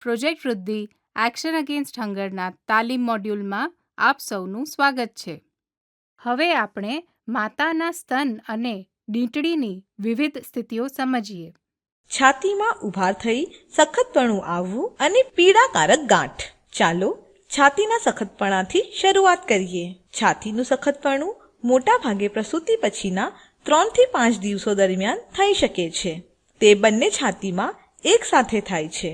Project વૃદ્ધિ action against હંગરના તાલીમ મોડ્યુલમાં આપ સૌનું સ્વાગત છે. હવે આપણે માતાના સ્તન અને ડીંટડીની વિવિધ સ્થિતિઓ સમજીએ. છાતીમાં ઉભાર થઈ સખતપણું આવવું અને પીડાકારક ગાંઠ. ચાલો છાતીના સખતપણાથી શરૂઆત કરીએ. છાતીનું સખતપણું મોટા ભાગે પ્રસૂતિ પછીના 3 થી 5 દિવસો દરમિયાન થઈ શકે છે. તે બંને છાતીમાં એકસાથે થાય છે.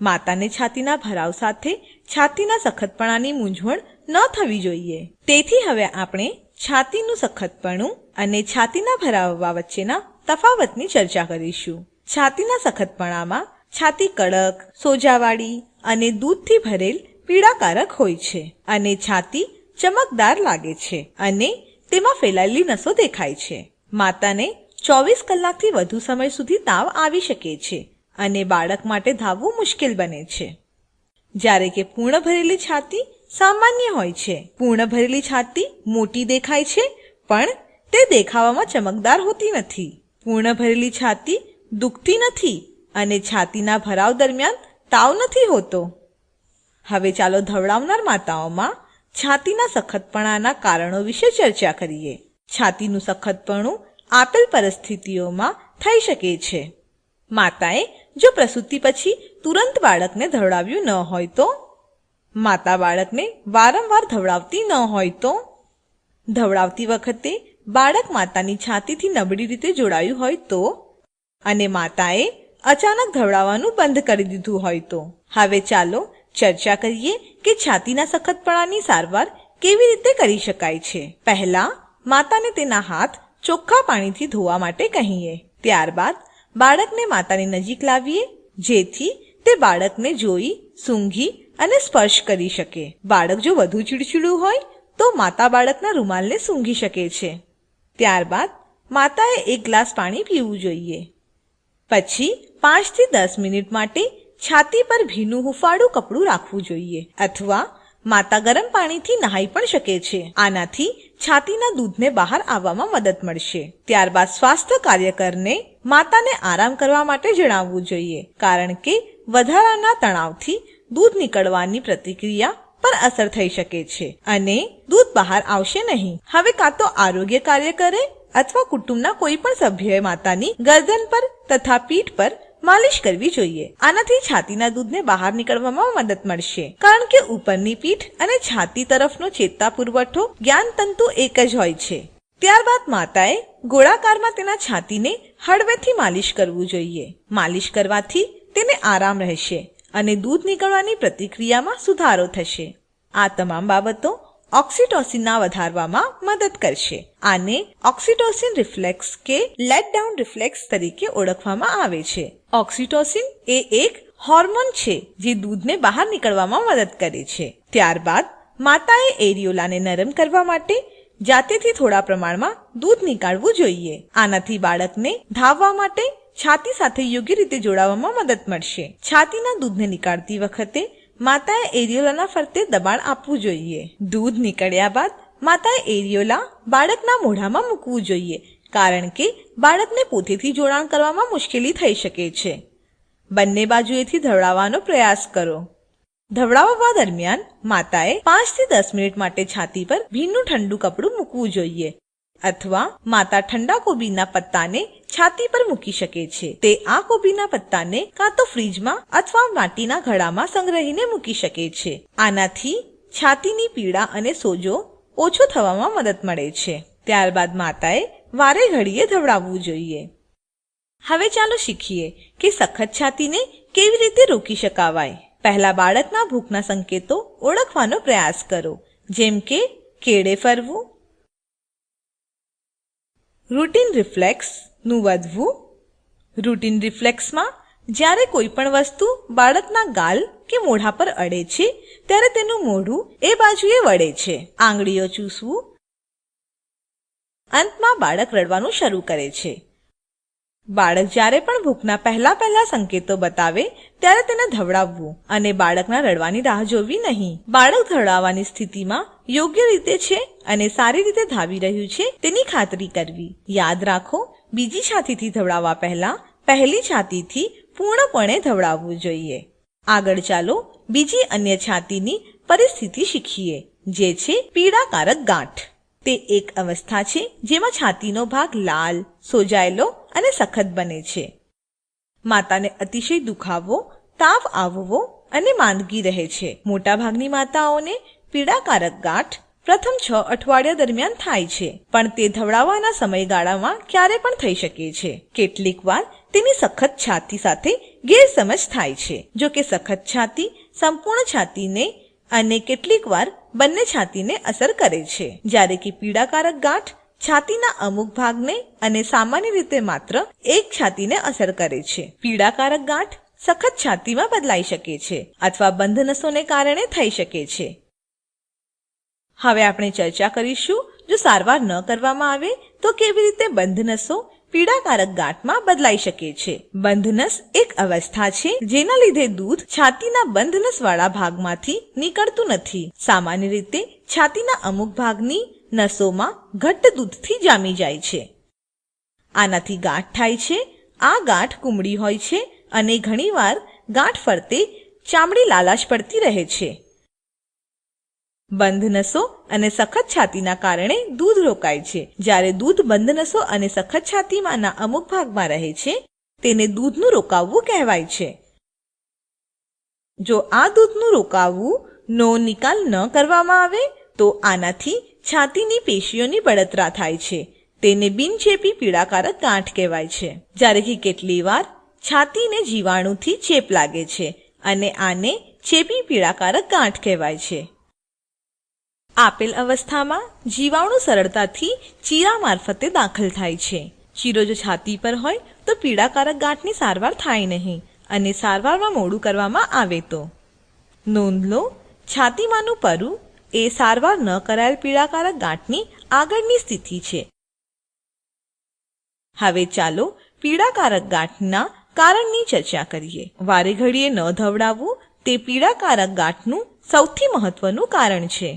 માતાને છાતીના ભરાવ સાથે છાતીના સખતપણાની મૂંઝવણ ન થવી જોઈએ. તેથી હવે આપણે છાતીનું સખતપણું અને છાતીના ભરાવવા વચ્ચેના તફાવતની ચર્ચા કરીશું. છાતીના સખતપણામાં છાતી કડક, સોજાવાળી અને દૂધથી ભરેલ પીડાકારક હોય છે અને છાતી ચમકદાર લાગે છે અને તેમાં ફેલાયેલી નસો દેખાય છે. માતાને 24 કલાકથી વધુ સમય સુધી તાવ આવી શકે છે અને બાળક માટે ધાવવું મુશ્કેલ બને છે. જ્યારે કે પૂર્ણ ભરેલી છાતી સામાન્ય હોય છે. પૂર્ણ ભરેલી છાતી મોટી દેખાય છે પણ તે દેખાવામાં ચમકદાર હોતી નથી. પૂર્ણ ભરેલી છાતી દુખતી નથી અને છાતીના ભરાવ દરમિયાન તાવ નથી હોતો. હવે ચાલો ધવડાવનાર માતાઓમાં છાતીના સખતપણાના કારણો વિશે ચર્ચા કરીએ. છાતીનું સખતપણું આપેલ પરિસ્થિતિઓમાં થઈ શકે છે. માતાએ જો પ્રસૂતિ પછી તુરંત બાળકને ધવડાવ્યું ન હોય તો, માતા બાળકને વારંવાર ધવડાવતી ન હોય તો, ધવડાવતી વખતે બાળક માતાની છાતીથી નબળી રીતે જોડાયું હોય તો, અને માતાએ અચાનક ધવડાવવાનું બંધ કરી દીધું હોય તો. હવે ચાલો ચર્ચા કરીએ કે છાતીના સખતપણાની સારવાર કેવી રીતે કરી શકાય છે. પહેલા માતાને તેના હાથ ચોખ્ખા પાણીથી ધોવા માટે કહીએ. ત્યારબાદ બાળકને માતાની નજીક લાવીએ જેથી તે બાળકને જોઈ, સૂંઘી અને સ્પર્શ કરી શકે. બાળક જો વધુ ચીડચીડું હોય તો માતા બાળકના રૂમાલને સૂંઘી શકે છે. ત્યારબાદ માતાએ 1 ગ્લાસ પાણી પીવું જોઈએ. પછી 5 થી 10 મિનિટ માટે છાતી પર ભીનું હૂંફાળું કપડું રાખવું જોઈએ અથવા માતા ગરમ પાણીથી નહાઈ પણ શકે છે. આનાથી છાતીના દૂધને બહાર આવવામાં મદદ મળશે. ત્યારબાદ સ્વાસ્થ્ય કાર્યકરને માતાને આરામ કરવા માટે જણાવવું જોઈએ કારણ કે વધારાના તણાવથી દૂધ નીકળવાની પ્રતિક્રિયા પર અસર થઈ શકે છે અને દૂધ બહાર આવશે નહીં. હવે કાં તો આરોગ્ય કાર્યકરે અથવા કુટુંબના કોઈ પણ સભ્યએ માતાની ગરદન પર તથા પીઠ પર માલિશ કરવી જોઈએ. આનાથી છાતીના દૂધને બહાર નીકળવામાં મદદ મળશે કારણ કે ઉપરની પીઠ અને છાતી તરફનો ચેતા પુરવઠો જ્ઞાનતંતુ એક જ હોય છે. ત્યારબાદ માતાએ ગોળાકારમાં તેના છાતીને હળવેથી માલિશ કરવું જોઈએ. માલિશ કરવાથી તેને આરામ રહેશે અને દૂધ નીકળવાની પ્રતિક્રિયામાં સુધારો થશે. આ તમામ બાબતો ઓક્સિટોસિનના વધારવામાં મદદ કરશે. આને ઓક્સિટોસિન રિફ્લેક્સ કે લેટ ડાઉન રિફ્લેક્સ તરીકે ઓળખવામાં આવે છે. ઓક્સિટોસિન એ એક હોર્મોન છે જે દૂધને બહાર નીકળવામાં મદદ કરે છે. ત્યારબાદ માતાએ એરિયોલાને નરમ કરવા માટે જાતેથી થોડા પ્રમાણમાં દૂધ નીકાળવું જોઈએ. આનાથી બાળકને ધાવવા માટે છાતી સાથે યોગ્ય રીતે જોડાવામાં મદદ મળશે. છાતીના દૂધને નીકાળતી વખતે માતાએ એરિયોલાના ફરતે દબાણ આપવું જોઈએ. દૂધ નીકળ્યા બાદ માતાએ એરિયોલા બાળકના મોઢામાં મૂકવું જોઈએ કારણ કે બાળકને પોતેથી જોડાણ કરવામાં મુશ્કેલી થઈ શકે છે. બંને બાજુએથી ધવડાવવાનો પ્રયાસ કરો. ધવડાવવા દરમિયાન માતાએ 5 થી 10 મિનિટ માટે છાતી પર ભીનું ઠંડુ કપડું મૂકવું જોઈએ અથવા માતા ઠંડા કોબીના પત્તાને છાતી પર મૂકી શકે છે. તે આ કોબીના પત્તાને કાં તો ફ્રીજમાં અથવા માટીના ઘડામાં સંગ્રહીને મૂકી શકે છે. આનાથી છાતીની પીડા અને સોજો ઓછો થવામાં મદદ મળે છે. ત્યારબાદ માતાએ વારે ઘડીએ ધવડાવવું જોઈએ. હવે ચાલો શીખીએ કે સખત છાતીને કેવી રીતે રોકી શકાવાય. પહેલા બાળકના ભૂખના સંકેતો ઓળખવાનો પ્રયાસ કરો જેમ કે કેળે ફરવું, રૂટીન રિફ્લેક્સનું વધવું. રૂટીન રિફ્લેક્સમાં જ્યારે કોઈ પણ વસ્તુ બાળકના ગાલ કે મોઢા પર અડે છે ત્યારે તેનું મોઢું એ બાજુએ વળે છે. આંગળીઓ ચૂસવું. અંતમાં બાળક રડવાનું શરૂ કરે છે. બાળક જ્યારે પણ ભૂખના પહેલા સંકેતો બતાવે ત્યારે તેને ધવડાવવું અને બાળકના રડવાની રાહ જોવી નહીં. બાળક ધવડાવવાની સ્થિતિમાં યોગ્ય રીતે છે અને સારી રીતે ધાવી રહ્યું છે તેની ખાતરી કરવી. યાદ રાખો, બીજી છાતીથી ધવડાવવા પહેલા પહેલી છાતીથી પૂર્ણપણે ધવડાવવું જોઈએ. આગળ ચાલો બીજી અન્ય છાતીની પરિસ્થિતિ શીખીએ, જે છે પીડાકારક ગાંઠ. તે એક અવસ્થા છે જેમાં છાતીનો ભાગ લાલ, સોજાયેલો અને સખત બને છે. માતાને અતિશય દુખાવો, તાવ આવવો અને માંદગી રહે છે. મોટાભાગની માતાઓને પીડાકારક ગાંઠ પ્રથમ 6 અઠવાડિયા દરમિયાન થાય છે, પણ તે ધવડાવવાના સમયગાળામાં ક્યારે પણ થઈ શકે છે. કેટલીકવાર તેની સખત છાતી સાથે ગેરસમજ થાય છે. જો કે સખત છાતી સંપૂર્ણ છાતીને અને કેટલીકવાર બંને છાતીને અસર કરે છે, જ્યારે કે પીડાકારક ગાંઠ છાતીના અમુક ભાગને અને સામાન્ય રીતે માત્ર એક છાતીને અસર કરે છે. પીડાકારક ગાંઠ સખત છાતીમાં બદલાઈ શકે છે અથવા બંધ નસોને કારણે થઈ શકે છે. હવે આપણે ચર્ચા કરીશું, જો સારવાર ન કરવામાં આવે તો કેવી રીતે બંધ નસો પીડાકારક ગાંઠમાં બદલાઈ શકે છે. બંધ નસ એક અવસ્થા છે જેના લીધે દૂધ છાતીના બંધ નસવાળા ભાગમાંથી નીકળતું નથી. સામાન્ય રીતે છાતીના અમુક ભાગની નસોમાં ઘટ્ટ દૂધથી જામી જાય છે. આનાથી ગાંઠ થાય છે. આ ગાંઠ કુમળી હોય છે અને ઘણીવાર ગાંઠ ફરતે ચામડી લાલાશ પડતી રહે છે. બંધ નસો અને સખત છાતીના કારણે દૂધ રોકાય છે. જ્યારે દૂધ બંધ નસો અને સખત છાતીમાંના અમુક ભાગમાં રહે છે, તેને દૂધનું રોકાવું કહેવાય છે. જો આ દૂધનું રોકાવું નો નિકાલ ન કરવામાં આવે તો આનાથી છાતીની પેશીઓની બળતરા થાય છે. તેને બિનચેપી પીડાકારક ગાંઠ કહેવાય છે. જ્યારે કે કેટલીવાર છાતીને જીવાણુથી ચેપ લાગે છે અને આને ચેપી પીડાકારક ગાંઠ કહેવાય છે. આપેલ અવસ્થામાં જીવાણુ સરળતાથી ચીરા મારફતે દાખલ થાય છે. ચીરો જો છાતી પર હોય તો પીડાકારક ગાંઠની સારવાર થાય નહીં અને સારવારમાં મોડું કરવામાં આવે તો. નોંધ લો, છાતીમાંનું પરુ એ સારવાર ન કરાયેલ પીડાકારક ગાંઠની આગળની સ્થિતિ છે. હવે ચાલો પીડાકારક ગાંઠના કારણની ચર્ચા કરીએ. વારે ઘડીએ ન ધવડાવવું તે પીડાકારક ગાંઠનું સૌથી મહત્વનું કારણ છે.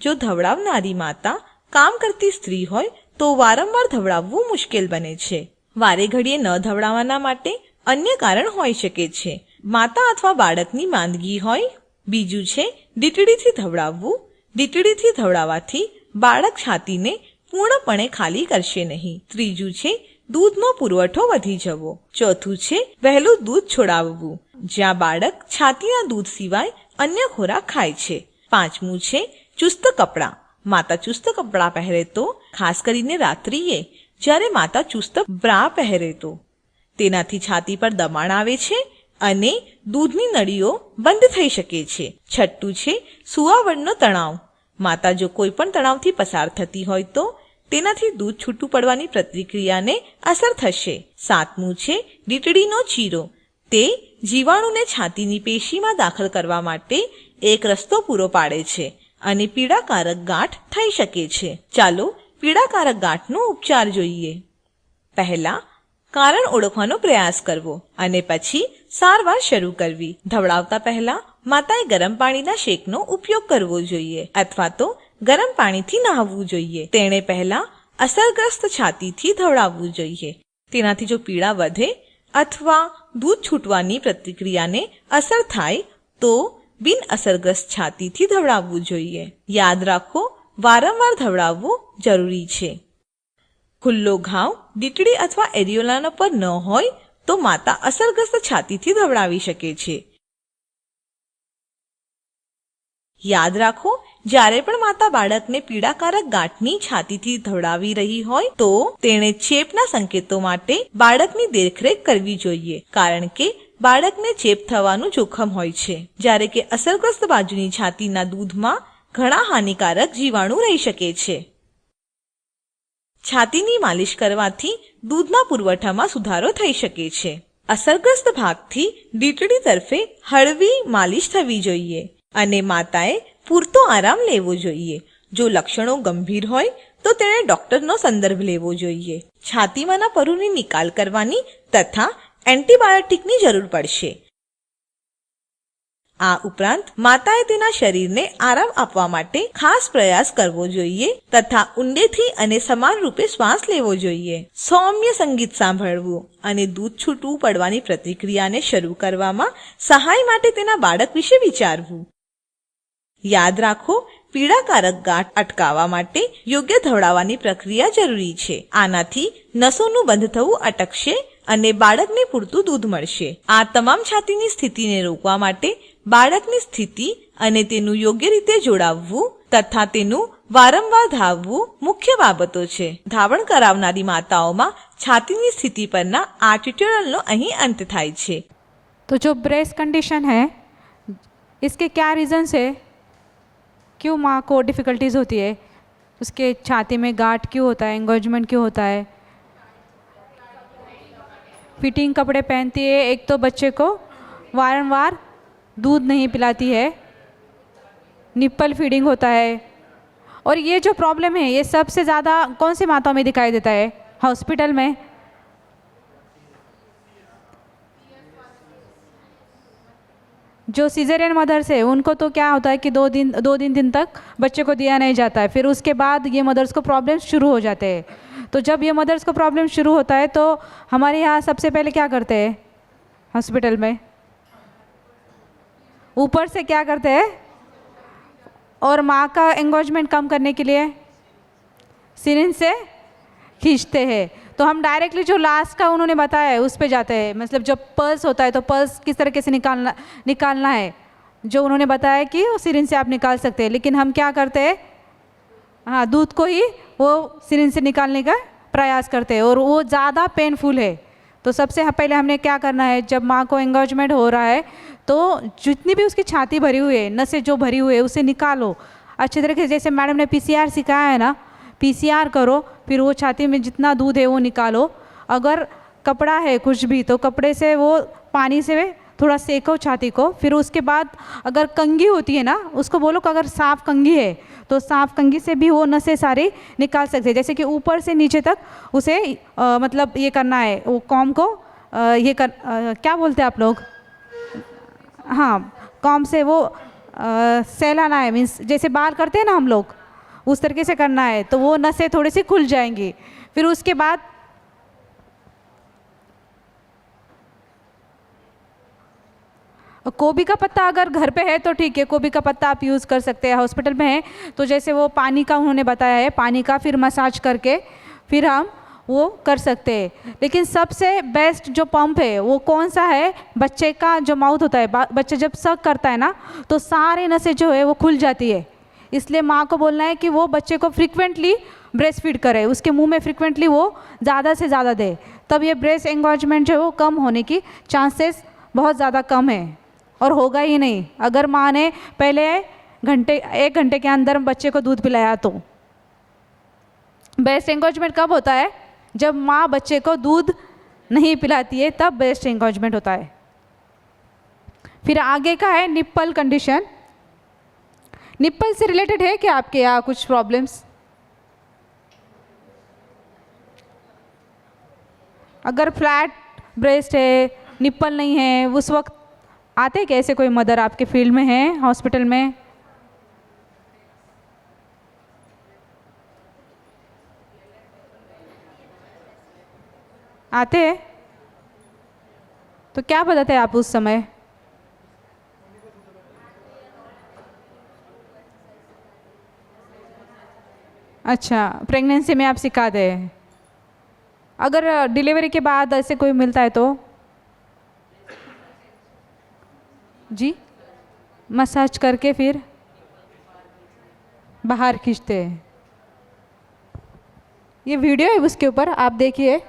જો ધવડાવનારી માતા કામ કરતી સ્ત્રી હોય તો વારંવાર ધવડાવવું મુશ્કેલ બને છે. વારે ઘડીએ ન ધવડાવવાના માટે અન્ય કારણ હોઈ શકે છે. માતા અથવા બાળકની માંદગી હોય. બીજું છે દીકડીથી ધવડાવવું. દીકડીથી ધવડાવવાથી બાળક છાતીને પૂર્ણપણે ખાલી કરશે નહીં. ત્રીજું છે દૂધનો પુરવઠો વધી જવો. ચોથું છે વહેલું દૂધ છોડાવવું, જ્યાં બાળક છાતીના દૂધ સિવાય અન્ય ખોરાક ખાય છે. પાંચમું છે ચુસ્ત કપડાં. માતા ચુસ્ત કપડાં પહેરે તો, ખાસ કરીને રાત્રિએ જ્યારે માતા ચુસ્ત બ્રા પહેરે તો, તેનાથી છાતી પર દબાણ આવે છે અને દૂધની નળીઓ બંધ થઈ શકે છે. છઠ્ઠું છે સુવાવડનો તણાવ. માતા જો કોઈ પણ તણાવથી પસાર થતી હોય તો તેનાથી દૂધ છૂટું પડવાની પ્રતિક્રિયાને અસર થશે. સાતમું છે દીકડીનો ચીરો. તે જીવાણુને છાતીની પેશીમાં દાખલ કરવા માટે એક રસ્તો પૂરો પાડે છે અને પીડાકારક ગાંઠ થઈ શકે છે. ચાલો પીડાકારક ગાંઠનો ઉપચાર જોઈએ. પહેલા કારણ ઓળખવાનો પ્રયાસ કરવો અને પછી સારવાર શરૂ કરવી. ધવડાવતા પહેલા માતાએ ગરમ પાણીના શેકનો ઉપયોગ કરવો જોઈએ અથવા તો ગરમ પાણીથી નહાવવું જોઈએ. તેણે પહેલા અસરગ્રસ્ત છાતીથી ધવડાવવું જોઈએ. તેનાથી જો પીડા વધે અથવા દૂધ છૂટવાની પ્રતિક્રિયાને અસર થાય તો બિન અસરગ્રસ્ત છાતીથી ધવડાવવું જોઈએ. યાદ રાખો, વારંવાર ધવડાવવું જરૂરી છે. ખુલ્લો ઘાવ દીકડી અથવા એરિયોલા પર ન હોય તો માતા અસરગ્રસ્ત છાતીથી ધવડાવી શકે છે. યાદ રાખો, જ્યારે પણ માતા બાળકને પીડાકારક ગાંઠની છાતીથી ધવડાવી રહી હોય તો તેણે ચેપના સંકેતો માટે બાળકની દેખરેખ કરવી જોઈએ, કારણ કે બાળકને ચેપ થવાનું જોખમ હોય છે. જ્યારે કે અસરગ્રસ્ત બાજુની છાતીના દૂધમાં ઘણા હાનિકારક જીવાણુ રહી શકે છે. છાતીની માલિશ કરવાથી દૂધના પુરવઠામાં સુધારો થઈ શકે છે. અસરગ્રસ્ત ભાગથી દીકડી તરફે હળવી માલિશ થવી જોઈએ અને માતાએ પૂરતો આરામ લેવો જોઈએ. જો લક્ષણો ગંભીર હોય તો તેણે ડોક્ટરનો સંદર્ભ લેવો જોઈએ. છાતીમાંના પરુની નિકાલ કરવાની તથા એન્ટીબાયોટિકની જરૂર પડશે. આ ઉપરાંત માતાએ તેના શરીરને આરામ આપવા માટે ખાસ પ્રયાસ કરવો જોઈએ તથા ઊંડેથી અને સમાન રૂપે શ્વાસ લેવો જોઈએ. સૌમ્ય સંગીત સાંભળવું અને દૂધ છૂટું પડવાની પ્રતિક્રિયાને શરૂ કરવામાં સહાય માટે તેના બાળક વિશે વિચારવું. યાદ રાખો, પીડાકારક ગાંઠ અટકાવવા માટે યોગ્ય ધવડાવવાની પ્રક્રિયા જરૂરી છે. આનાથી નસોનું બંધ થવું અટકશે અને બાળકને પૂરતું દૂધ મળશે. આ તમામ છાતીની સ્થિતિને રોકવા માટે બાળકની સ્થિતિ અને તેનું યોગ્ય રીતે જોડાવવું તથા તેનું વારંવાર ધાવવું મુખ્ય બાબતો છે. ધાવણ કરાવનારી માતાઓમાં છાતીની સ્થિતિ પરના આ ટ્યુટોરિયલનો અહીં અંત થાય છે. तो जो ब्रेस्ट कंडीशन है, इसके क्या रीज़न्स है, क्यों माँ को डिफ़िकल्टीज़ होती है, उसके छाती में गांठ क्यों होता है, एंगोजमेंट क्यों होता है, फिटिंग कपड़े पहनती है, एक तो बच्चे को वारंवार दूध नहीं पिलाती है, निप्पल फीडिंग होता है. और ये जो प्रॉब्लम है ये सबसे ज़्यादा कौन सी माताओं में दिखाई देता है? हॉस्पिटल में. जो सीजरियन मदर्स है उनको तो क्या होता है कि दो दिन तक बच्चे को दिया नहीं जाता है. फिर उसके बाद ये मदर्स को प्रॉब्लम्स शुरू हो जाते हैं. तो जब ये मदर्स को प्रॉब्लम शुरू होता है तो हमारे यहाँ सबसे पहले क्या करते हैं हॉस्पिटल में? ऊपर से क्या करते हैं? और माँ का एंगोजमेंट कम करने के लिए सिरिंज से खींचते हैं. तो हम डायरेक्टली जो लास्ट का उन्होंने बताया है उस पे जाते हैं. मतलब जब पल्स होता है तो पल्स किस तरीके से निकालना है जो उन्होंने बताया कि वो सिरिंज से आप निकाल सकते हैं. लेकिन हम क्या करते हैं, हाँ, दूध को ही वो सिरिंज से निकालने का प्रयास करते हैं और वो ज़्यादा पेनफुल है. तो सबसे पहले हमने क्या करना है, जब माँ को एंगोजमेंट हो रहा है तो जितनी भी उसकी छाती भरी हुई है, नसें जो भरी हुई है उसे निकालो अच्छी तरीके से. जैसे मैडम ने पीसीआर सिखाया है ना, पीसीआर करो, फिर वो छाती में जितना दूध है वो निकालो. अगर कपड़ा है कुछ भी तो कपड़े से वो पानी से थोड़ा सेको छाती को. फिर उसके बाद अगर कंघी होती है ना, उसको बोलो कि अगर साफ कंघी है तो साफ कंघी से भी वो नसें सारी निकाल सकते हैं. जैसे कि ऊपर से नीचे तक उसे मतलब ये करना है, वो कॉम को क्या बोलते हैं आप लोग, हाँ, कॉम से वो सहलाना है. मीन्स जैसे बाल करते हैं ना हम लोग, उस तरीके से करना है तो वो नसें थोड़ी सी खुल जाएंगी. फिर उसके बाद गोभी का पत्ता अगर घर पे है तो ठीक है, गोभी का पत्ता आप यूज़ कर सकते हैं. हॉस्पिटल में है तो जैसे वो पानी का उन्होंने बताया है, पानी का फिर मसाज करके फिर हम वो कर सकते हैं. लेकिन सबसे बेस्ट जो पंप है वो कौन सा है, बच्चे का जो माउथ होता है, बच्चे जब सक करता है ना तो सारे नसें जो है वो खुल जाती है. इसलिए माँ को बोलना है कि वो बच्चे को फ्रिक्वेंटली ब्रेस्ट फीड करे, उसके मुंह में फ्रिक्वेंटली वो ज़्यादा से ज़्यादा दे. तब ये ब्रेस्ट एंगोजमेंट जो है वो कम होने की चांसेस बहुत ज़्यादा कम है और होगा ही नहीं अगर माँ ने पहले एक घंटे के अंदर बच्चे को दूध पिलाया. तो ब्रेस्ट एंगोजमेंट कब होता है, जब माँ बच्चे को दूध नहीं पिलाती है, तब ब्रेस्ट एंगोजमेंट होता है. फिर आगे का है निप्पल कंडीशन. निप्पल से रिलेटेड है क्या आपके यहाँ कुछ प्रॉब्लम्स? अगर फ्लैट ब्रेस्ट है, निप्पल नहीं है, उस वक्त आते क्या ऐसे कोई मदर आपके फील्ड में है, हॉस्पिटल में? आते हैं तो क्या बताते हैं आप उस समय? अच्छा, प्रेगनेंसी में आप सिखाते हैं. अगर डिलीवरी के बाद ऐसे कोई मिलता है तो जी मसाज करके फिर बाहर खींचते हैं. ये वीडियो है उसके ऊपर आप देखिए.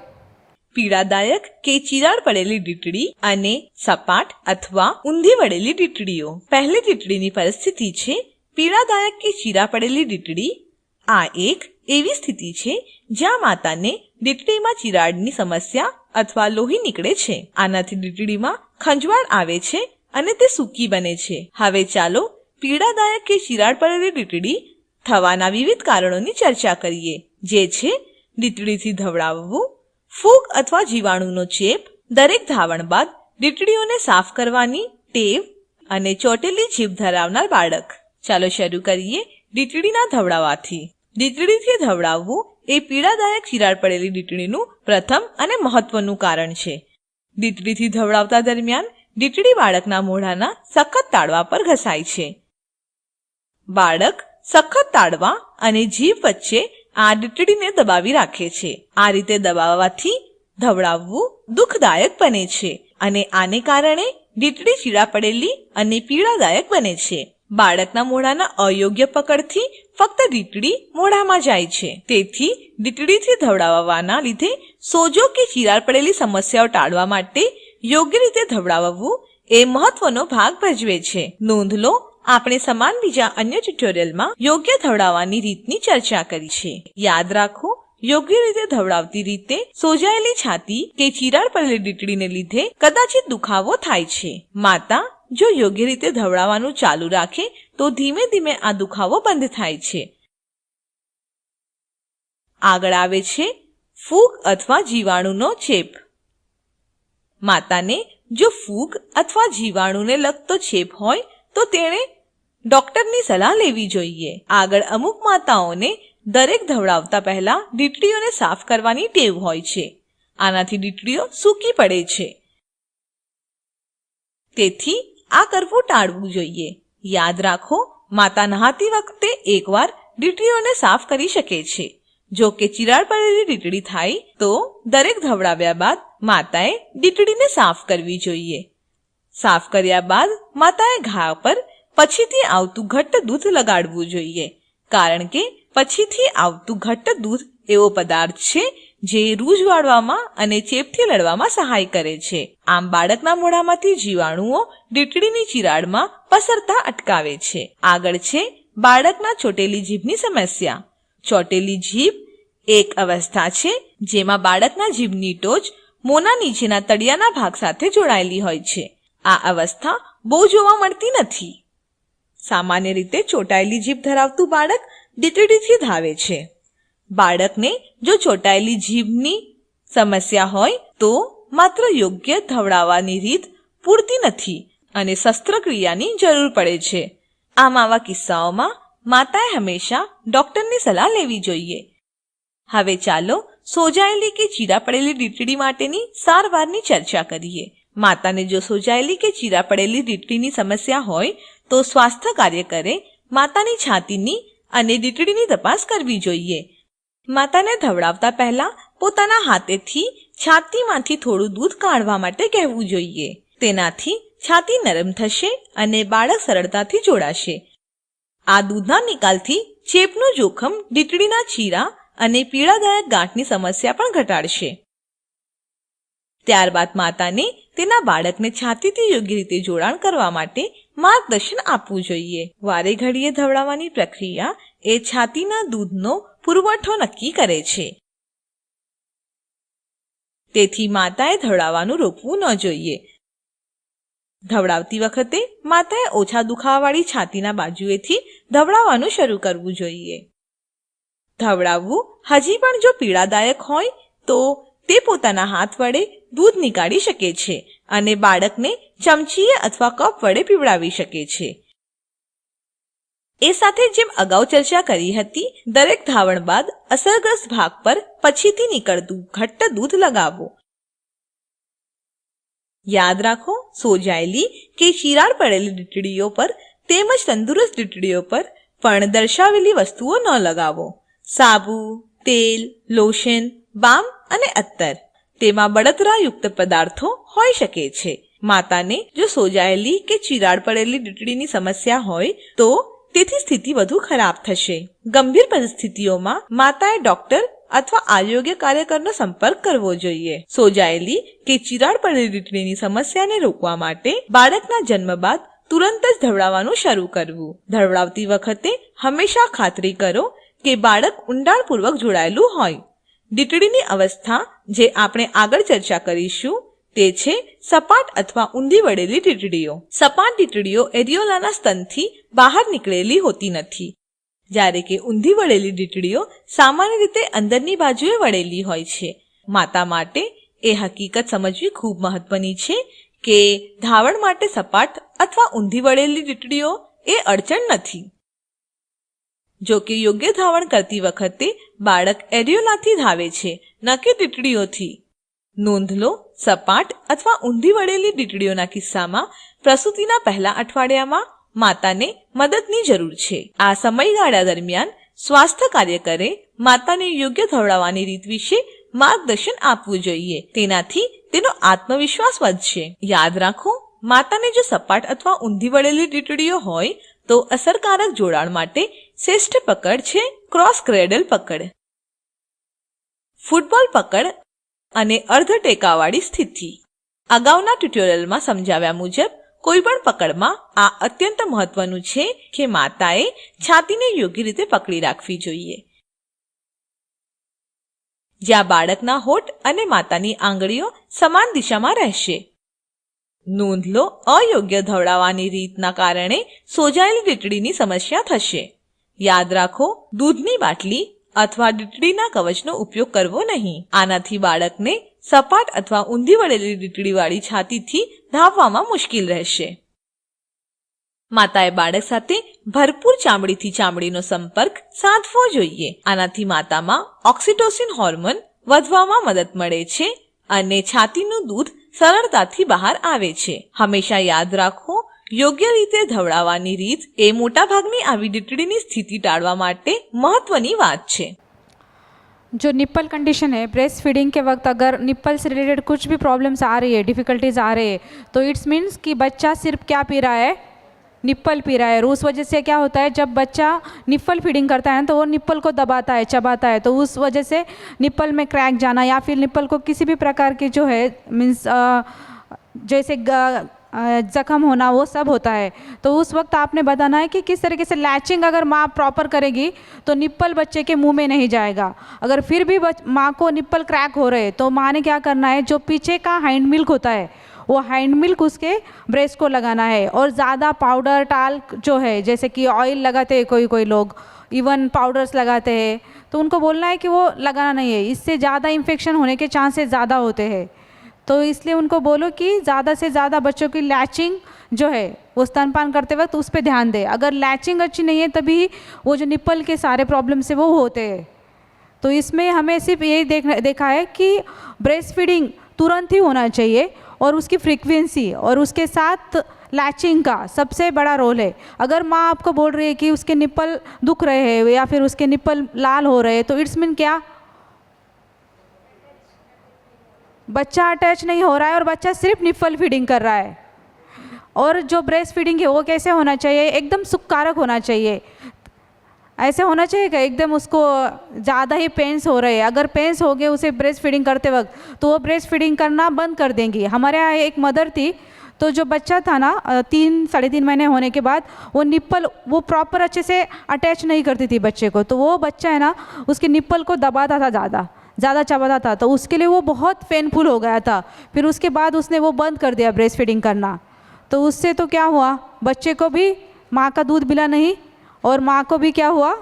પીડાદાયક કે ચિરાડ પડેલી ડીટડી અને સપાટ અથવા ઊંધી વળેલી ડીટડીઓ. પહેલી ડીટડીની પરિસ્થિતિ છે પીડાદાયક કે ચીરા પડેલી ડીટડી. આ એક એવી સ્થિતિ છે જ્યાં માતાને ડીટડીમાં ચિરાડની સમસ્યા અથવા લોહી નીકળે છે. આનાથી ડીટડીમાં ખંજવાળ આવે છે અને તે સૂકી બને છે. હવે ચાલો પીડાદાયક કે ચિરાડ પડેલી ડીટડી થવાના વિવિધ કારણોની ચર્ચા કરીએ, જે છે ડીટડીથી ધવડાવવું, ફૂગ અથવા જીવાણુનો ચેપ, દરેક ધાવણ બાદ ડીટડીઓને સાફ કરવાની ટેવ અને ચોટેલી જીભ ધરાવનાર બાળક. ચાલો શરૂ કરીએ ડીટડીના ધવડાવવાથી. ડીટડીથી ધવડાવવું એ પીડાદાયક ચિરાડ પડેલી ડીટડીનું પ્રથમ અને મહત્વનું કારણ છે. ડીટડીથી ધવડાવતા દરમિયાન ડીટડી બાળકના મોઢાના સખત તાળવા પર ઘસાય છે. બાળક સખત તાળવા અને જીભ વચ્ચે આ ડીટડીને દબાવી રાખે છે. આ રીતે દબાવવાથી ધવડાવવું દુઃખદાયક બને છે અને આને કારણે ડીટડી ચીરા પડેલી અને પીડાદાયક બને છે. બાળકના મોઢાના અયોગ્ય પકડથી ફક્ત ડીટડી મોઢામાં જાય છે. તેથી ડીટડીથી ધવડાવવાના લીધે સોજો કે ચીરાડ પડેલી સમસ્યાઓ ટાળવા માટે યોગ્ય રીતે ધવડાવવું એ મહત્વનો ભાગ ભજવે છે. નોંધ લો, આપણે સમાન બીજા અન્ય ટ્યુટોરિયલમાં યોગ્ય ધવડાવવાની રીતની ચર્ચા કરી છે. યાદ રાખો, યોગ્ય રીતે ધવડાવતી રીતે સોજાયેલી છાતી કે ચીરાડ પડેલી ડીટડીને લીધે કદાચિત દુખાવો થાય છે. માતા જો યોગ્ય રીતે ધવડાવવાનું ચાલુ રાખે તો ધીમે ધીમે આ દુખાવો બંધ થાય છે. આગળ આવે છે ફૂગ અથવા જીવાણુનો ચેપ. માતાને જો ફૂગ અથવા જીવાણુને લગતો ચેપ હોય તો તેણે ડોક્ટરની સલાહ લેવી જોઈએ. આગળ અમુક માતાઓને દરેક ધવડાવતા પહેલા ડીટડીઓને સાફ કરવાની ટેવ હોય છે. આનાથી ડીટડીઓ સૂકી પડે છે. તેથી આ કરવું ટાળવું જોઈએ. યાદ રાખો, માતા નહાતી વખતે એકવાર ડીટડીઓને સાફ કરી શકે છે. જો કે ચિરાડ પડેલી ડીટડી થાય તો દરેક ધવડાવ્યા બાદ માતાએ ડીટડીને સાફ કરવી જોઈએ. સાફ કર્યા બાદ માતાએ ઘા પર પછીથી આવતું ઘટ્ટ દૂધ લગાડવું જોઈએ, કારણ કે પછીથી આવતું ઘટ્ટ દૂધ એવો પદાર્થ છે જે રૂઝ વાળવામાં અને ચેપથી લડવામાં સહાય કરે છે. આમ બાળકના મોઢામાંથી જીવાણુઓ ડીટડીની ચિરાડમાં પસરતા અટકાવે છે. આગળ છે બાળકના ચોટેલી જીભની સમસ્યા. ચોટેલી જીભ એક અવસ્થા છે જેમાં બાળકના જીભની ટોચ મોંના નીચેના તળિયાના ભાગ સાથે જોડાયેલી હોય છે. આ અવસ્થા બહુ જોવા મળતી નથી. સામાન્ય રીતે ચોટાયેલી જીભ ધરાવતું બાળક ડીટડીથી ધાવે છે. બાળકને જો ચોટાયેલી જીભની સમસ્યા હોય તો માત્ર યોગ્ય ધવડાવવાની રીત પૂરતી નથી અને શસ્ત્રક્રિયાની જરૂર પડે છે. આવા કિસ્સાઓમાં માતાએ હંમેશા ડોક્ટરની સલાહ લેવી જોઈએ. હવે ચાલો સોજાયેલી કે ચીરા પડેલી ડીટડી માટેની સારવારની ચર્ચા કરીએ. માતાને જો સોજાયેલી કે ચીરા પડેલી ડીટડીની સમસ્યા હોય તો સ્વાસ્થ્ય કાર્યકરે માતાની છાતીની અને ડીટડીની તપાસ કરવી જોઈએ. માતાને ધવડાવતા પહેલા પોતાના હાથેથી છાતીમાંથી થોડું દૂધ કાઢવા માટે કહેવું જોઈએ. તેનાથી છાતી નરમ થશે અને બાળક સરળતાથી જોડાશે. આ દૂધના નિકાલથી ચેપનું જોખમ ડીટડીના ચીરા અને પીડાદાયક ગાંઠની સમસ્યા પણ ઘટાડશે. ત્યારબાદ માતાને તેના બાળકને છાતીથી યોગ્ય રીતે જોડાણ કરવા માટે માર્ગદર્શન આપવું જોઈએ. વારે ઘડીએ ધવડાવવાની પ્રક્રિયા એ છાતીના દૂધનો પુરવઠો નક્કી કરે છે. તેથી માતાએ ધવડાવવાનું રોકવું ન જોઈએ. ધવડાવતી વખતે માતાએ ઓછા દુખાવાવાળી છાતીના બાજુએથી ધવડાવવાનું શરૂ કરવું જોઈએ. ધવડાવવું હજી પણ જો પીડાદાયક હોય તો તે પોતાના હાથ વડે દૂધ નીકાળી શકે છે અને બાળકને ચમચીએ અથવા કપ વડે પીવડાવી શકે છે. એ સાથે જેમ અગાઉ ચર્ચા કરી હતી, દરેક ધાવણ બાદ અસરગ્રસ્ત ભાગ પર પછીથી નીકળતું ઘટ્ટ દૂધ લગાવો. યાદ રાખો, સોજાયેલી કે ચીરાડ પડેલી ડીટડીઓ પર તેમજ તંદુરસ્ત ડીટડીઓ પર પણ દર્શાવેલી વસ્તુઓ ન લગાવો. સાબુ, તેલ, લોશન, બામ અને અત્તર તેમાં બળતરાયુક્ત પદાર્થો હોઈ શકે છે. માતાને જો સોજાયેલી કે ચીરાડ પડેલી ડીટડીની સમસ્યા હોય તો તેથી સ્થિતિ વધુ ખરાબ થશે. ગંભીર પરિસ્થિતિઓમાં માતાએ ડોક્ટર અથવા આરોગ્ય કાર્યકરનો સંપર્ક કરવો જોઈએ. સોજાયેલી કે ચીરાડ પડેલી ડીટડીની સમસ્યાને રોકવા માટે બાળકના જન્મ બાદ તુરંત જ ધવડાવવાનું શરૂ કરવું. ધવડાવતી વખતે હંમેશા ખાતરી કરો કે બાળક ઊંડાણપૂર્વક જોડાયેલું હોય. ડીટડીની અવસ્થા જે આપણે આગળ ચર્ચા કરીશું તે છે સપાટ અથવા ઊંધી વળેલી ડીટડીઓ. સપાટ ડીટડીઓ એરિયોલાના સ્તનથી બહાર નીકળેલી હોતી નથી, જ્યારે કે ઊંધી વળેલી ડીટડીઓ સામાન્ય રીતે અંદરની બાજુએ વળેલી હોય છે. માતા માટે એ હકીકત સમજવી ખૂબ મહત્વની છે કે ધાવણ માટે સપાટ અથવા ઊંધી વળેલી દીકરીઓ એ અડચણ નથી. જો કે યોગ્ય ધાવણ કરતી વખતે બાળક એરિયોલાથી ધાવે છે, ન કે દીકરીઓથી. નોંધ લો, સપાટ અથવા ઊંધી વળેલી દીકરીઓના કિસ્સામાં પ્રસૂતિના પહેલા અઠવાડિયામાં માતાને મદદની જરૂર છે. આ સમયગાળા દરમિયાન સ્વાસ્થ્ય કાર્યકરે માતાને યોગ્ય ધવડાવવાની રીત વિશે માર્ગદર્શન આપવું જોઈએ. તેનાથી તેનો આત્મવિશ્વાસ વધશે. યાદ રાખો, માતાને જો સપાટ અથવા ઊંધી વળેલી દીકરીઓ હોય તો અસરકારક જોડાણ માટે શ્રેષ્ઠ પકડ છે ક્રોસ ક્રેડલ પકડ. ફૂટબોલ પકડ અને અર્ધ ટેકાવાળી સ્થિતિ. અગાઉના ટ્યુટોરિયલમાં સમજાવ્યા મુજબ કોઈપણ પકડમાં આ અત્યંત મહત્વનું છે કે માતાએ છાતીને યોગ્ય રીતે પકડી રાખવી જોઈએ, જ્યાં બાળકના હોઠ અને માતાની આંગળીઓ સમાન દિશામાં રહેશે. નોંધ લો, અયોગ્ય ધવડાવવાની રીતના કારણે સોજાયેલી દીકરીની સમસ્યા થશે. યાદ રાખો, દૂધની બાટલી અથવા દીકરીના કવચનો ઉપયોગ કરવો નહીં. આનાથી બાળકને સપાટ અથવા ઊંધી વળેલી દીકરીવાળી છાતીથી ધાવવામાં મુશ્કેલ રહેશે. માતાએ બાળક સાથે ભરપૂર ચામડીથી ચામડીનો સંપર્ક સાધવો જોઈએ. આનાથી માતામાં ઓક્સિટોસિન હોર્મોન વધવામાં મદદ મળે છે અને છાતીનું દૂધ સરળતાથી બહાર આવે છે. હંમેશા યાદ રાખો, યોગ્ય રીતે ધવડાવવાની રીત એ મોટાભાગની આવી દીકરીની સ્થિતિ ટાળવા માટે મહત્વની વાત છે. जो निप्पल कंडीशन है, ब्रेस्ट फीडिंग के वक्त अगर निप्पल से रिलेटेड कुछ भी प्रॉब्लम्स आ रही है, डिफ़िकल्टीज आ रही है, तो इट्स मीन्स कि बच्चा सिर्फ क्या पी रहा है, निप्पल पी रहा है. और उस वजह से क्या होता है, जब बच्चा निप्पल फीडिंग करता है तो वो निप्पल को दबाता है, चबाता है, तो उस वजह से निप्पल में क्रैक जाना या फिर निप्पल को किसी भी प्रकार की जो है मीन्स जैसे ज़ख्म होना, वो सब होता है. तो उस वक्त आपने बताना है कि किस तरीके से लैचिंग अगर माँ प्रॉपर करेगी तो निप्पल बच्चे के मुंह में नहीं जाएगा. अगर फिर भी माँ को निप्पल क्रैक हो रहे तो माँ ने क्या करना है, जो पीछे का हैंड मिल्क होता है वो हैंड मिल्क उसके ब्रेस्ट को लगाना है. और ज़्यादा पाउडर टाल्क जो है, जैसे कि ऑयल लगाते हैं कोई कोई लोग, इवन पाउडर्स लगाते हैं, तो उनको बोलना है कि वो लगाना नहीं है. इससे ज़्यादा इन्फेक्शन होने के चांसेस ज़्यादा होते हैं. तो इसलिए उनको बोलो कि ज़्यादा से ज़्यादा बच्चों की लैचिंग जो है वो स्तनपान करते वक्त उस पर ध्यान दें. अगर लैचिंग अच्छी नहीं है तभी वो जो निप्पल के सारे प्रॉब्लम्स है वो होते हैं. तो इसमें हमें सिर्फ ये देखा है कि ब्रेस्ट फीडिंग तुरंत ही होना चाहिए और उसकी फ्रीक्वेंसी और उसके साथ लैचिंग का सबसे बड़ा रोल है. अगर माँ आपको बोल रही है कि उसके निप्पल दुख रहे हैं या फिर उसके निप्पल लाल हो रहे हैं, तो इट्स मीन क्या, बच्चा अटैच नहीं हो रहा है और बच्चा सिर्फ निप्पल फीडिंग कर रहा है. और जो ब्रेस्ट फीडिंग है वो कैसे होना चाहिए, एकदम सुखकारक होना चाहिए. ऐसे होना चाहिए कि एकदम उसको ज़्यादा ही पेन्स हो रहे हैं, अगर पेन्स हो गए उसे ब्रेस्ट फीडिंग करते वक्त तो वो ब्रेस्ट फीडिंग करना बंद कर देंगी. हमारे यहाँ एक मदर थी, तो जो बच्चा था ना 3-3.5 महीने होने के बाद वो निप्पल वो प्रॉपर अच्छे से अटैच नहीं करती थी बच्चे को, तो वो बच्चा है ना उसके निप्पल को दबाता था, ज़्यादा चबाता था, तो उसके लिए वो बहुत पेनफुल हो गया था. फिर उसके बाद उसने वो बंद कर दिया ब्रेस्ट फीडिंग करना. तो उससे तो क्या हुआ, बच्चे को भी माँ का दूध मिला नहीं और माँ को भी क्या हुआ,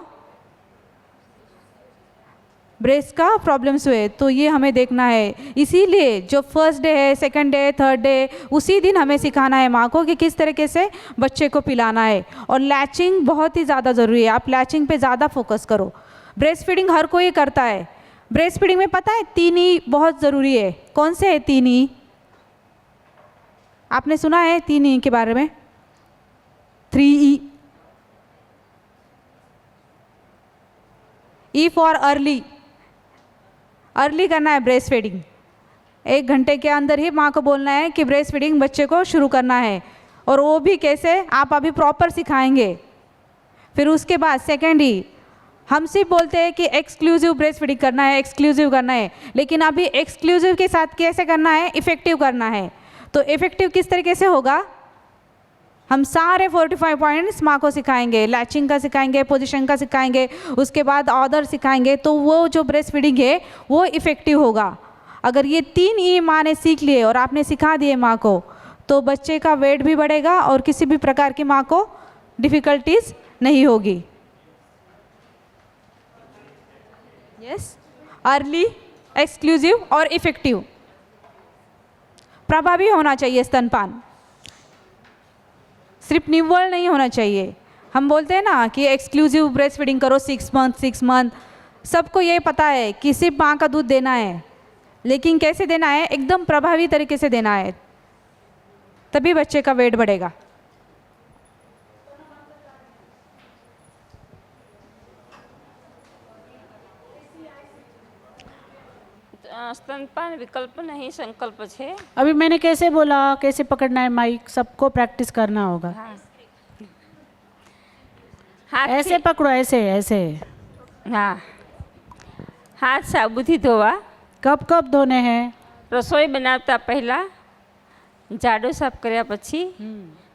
ब्रेस्ट का प्रॉब्लम्स हुए. तो ये हमें देखना है. इसीलिए जो फर्स्ट डे है, सेकंड डे, थर्ड डे, उसी दिन हमें सिखाना है माँ को कि किस तरीके से बच्चे को पिलाना है. और लैचिंग बहुत ही ज़्यादा ज़रूरी है. आप लैचिंग पे ज़्यादा फोकस करो. ब्रेस्ट फीडिंग हर कोई करता है. ब्रेस्ट फीडिंग में पता है 3 ई बहुत ज़रूरी है. कौन से है 3 ई, आपने सुना है 3 ई के बारे में? 3 E. E for early. Early करना है ब्रेस्ट फीडिंग. 1 घंटे के अंदर ही माँ को बोलना है कि ब्रेस्ट फीडिंग बच्चे को शुरू करना है. और वो भी कैसे, आप अभी प्रॉपर सिखाएंगे. फिर उसके बाद सेकेंड ई, हम सिर्फ बोलते हैं कि एक्सक्लूसिव ब्रेस्ट फीडिंग करना है, एक्सक्लूसिव करना है, लेकिन अभी एक्सक्लूसिव के साथ कैसे करना है, इफ़ेक्टिव करना है. तो इफ़ेक्टिव किस तरीके से होगा, हम सारे 45 पॉइंट्स माँ को सिखाएंगे. लैचिंग का सिखाएंगे, पोजीशन का सिखाएंगे, उसके बाद ऑर्डर सिखाएंगे. तो वो जो ब्रेस्ट फीडिंग है वो इफ़ेक्टिव होगा. अगर ये 3 ई माँ ने सीख लिए और आपने सिखा दिए माँ को, तो बच्चे का वेट भी बढ़ेगा और किसी भी प्रकार की माँ को डिफ़िकल्टीज नहीं होगी. यस, अर्ली, एक्सक्लूसिव और इफ़ेक्टिव. प्रभावी होना चाहिए स्तनपान. सिर्फ निव्वल नहीं होना चाहिए। हम बोलते हैं ना कि एक्सक्लूसिव ब्रेस्ट फीडिंग करो 6 मंथ, सबको ये पता है कि सिर्फ माँ का दूध देना है, लेकिन कैसे देना है, एकदम प्रभावी तरीके से देना है, तभी बच्चे का वेट बढ़ेगा। स्तनपान विकल्प नहीं संकल्प है। अभी मैंने कैसे बोला, कैसे पकड़ना है माइक, सबको प्रैक्टिस करना होगा। हाथ ऐसे पकड़ो, ऐसे ऐसे। हाँ, हाथ साबुથી ધોવા, कब कब धोने हैं? રસોઈ બનાવતા પહેલા, જાડો સાફ કર્યા પછી,